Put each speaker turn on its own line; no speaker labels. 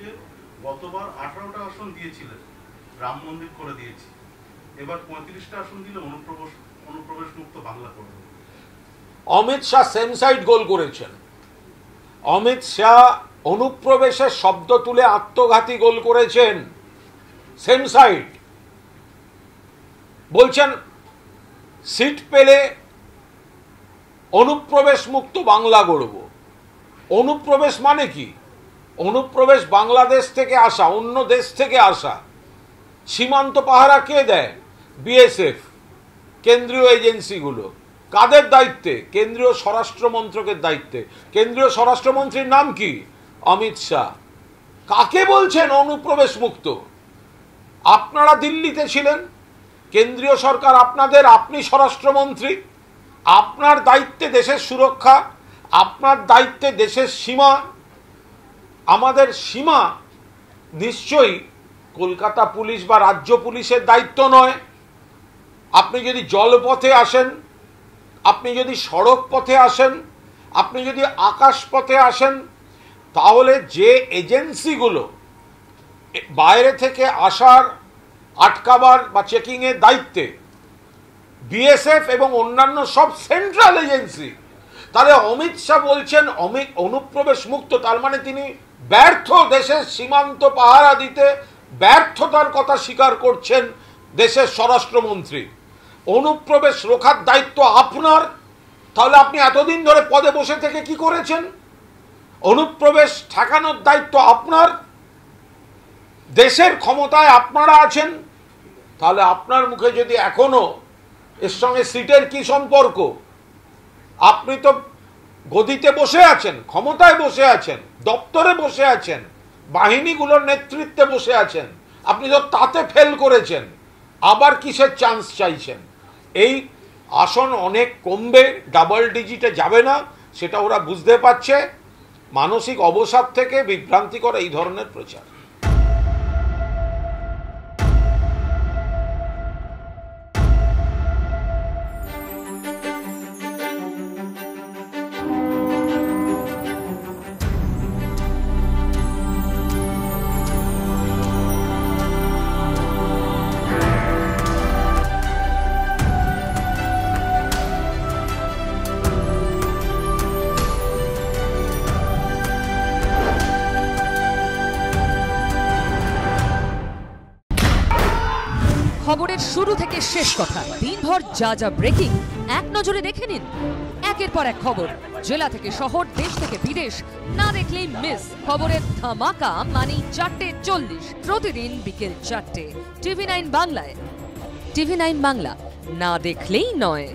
যে গতবার 18টা আসন দিয়েছিলেন, রাম মন্দির করে দিয়েছি, এবার 35টা আসন দিলে অনুপ্রবেশ মুক্ত বাংলা করবে।
অমিত শাহ সেম সাইড গোল করেছেন। অমিত শাহ অনুপ্রবেশের শব্দ তুলে আত্মঘাতী গোল করেছেন। সেম সাইড বলছেন সিট পেলে অনুপ্রবেশ মুক্ত বাংলা গড়ব। অনুপ্রবেশ মানে কি? অনুপ্রবেশ বাংলাদেশ থেকে আসা, অন্য দেশ থেকে আসা। সীমান্ত পাহারা কে দেয়? বিএসএফ, কেন্দ্রীয় এজেন্সিগুলো। কাদের দায়িত্বে? কেন্দ্রীয় স্বরাষ্ট্র মন্ত্রকের দায়িত্বে। কেন্দ্রীয় স্বরাষ্ট্রমন্ত্রীর নাম কি? অমিত শাহ। কাকে বলছেন অনুপ্রবেশ মুক্ত? আপনারা দিল্লিতে ছিলেন, কেন্দ্রীয় সরকার আপনাদের, আপনি স্বরাষ্ট্রমন্ত্রী, আপনার দায়িত্বে দেশের সুরক্ষা, আপনার দায়িত্বে দেশের সীমা। আমাদের সীমা নিশ্চয়ই কলকাতা পুলিশ বা রাজ্য পুলিশের দায়িত্ব নয়। আপনি যদি জলপথে আসেন, আপনি যদি সড়ক পথে আসেন, আপনি যদি আকাশ পথে আসেন, তাহলে যে এজেন্সিগুলো বাইরে থেকে আসার, আটকাবার বা চেকিংয়ের দায়িত্বে, বিএসএফ এবং অন্যান্য সব সেন্ট্রাল এজেন্সি। তাহলে অমিত শাহ বলছেন অনুপ্রবেশ মুক্ত, তার মানে তিনি ব্যর্থ। দেশের সীমান্ত পাহারা দিতে ব্যর্থতার কথা স্বীকার করছেন দেশের স্বরাষ্ট্রমন্ত্রী। অনুপ্রবেশ রোখার দায়িত্ব আপনার, তাহলে আপনি এতদিন ধরে পদে বসে থেকে কি করেছেন? অনুপ্রবেশ ঠেকানোর দায়িত্ব আপনার, দেশের ক্ষমতায় আপনারা আছেন, তাহলে আপনার মুখে যদি এখনো এর সঙ্গে সিটের কি সম্পর্ক? আপনি তো গদিতে বসে আছেন, ক্ষমতায় বসে আছেন, দপ্তরে বসে আছেন, বাহিনীগুলোর নেতৃত্বে বসে আছেন, আপনি তো তাতে ফেল করেছেন, আবার কিসের চান্স চাইছেন? এই আসন অনেক কমবে, ডাবল ডিজিটে যাবে না, সেটা ওরা বুঝতে পারছে। মানসিক অবসাদ থেকে বিভ্রান্তিকর এই ধরনের প্রচার।
খবরের শুরু থেকে শেষ কথা, দিনভর যা যা ব্রেকিং এক নজরে দেখে নিন। একের পর এক খবর, জেলা থেকে শহর, দেশ থেকে বিদেশ, না দেখলেই মিস। খবরের ধামাকা মানে 4:40 প্রতিদিন বিকেল 4টে, TV9 বাংলায়। TV9 বাংলা, না দেখলেই নয়।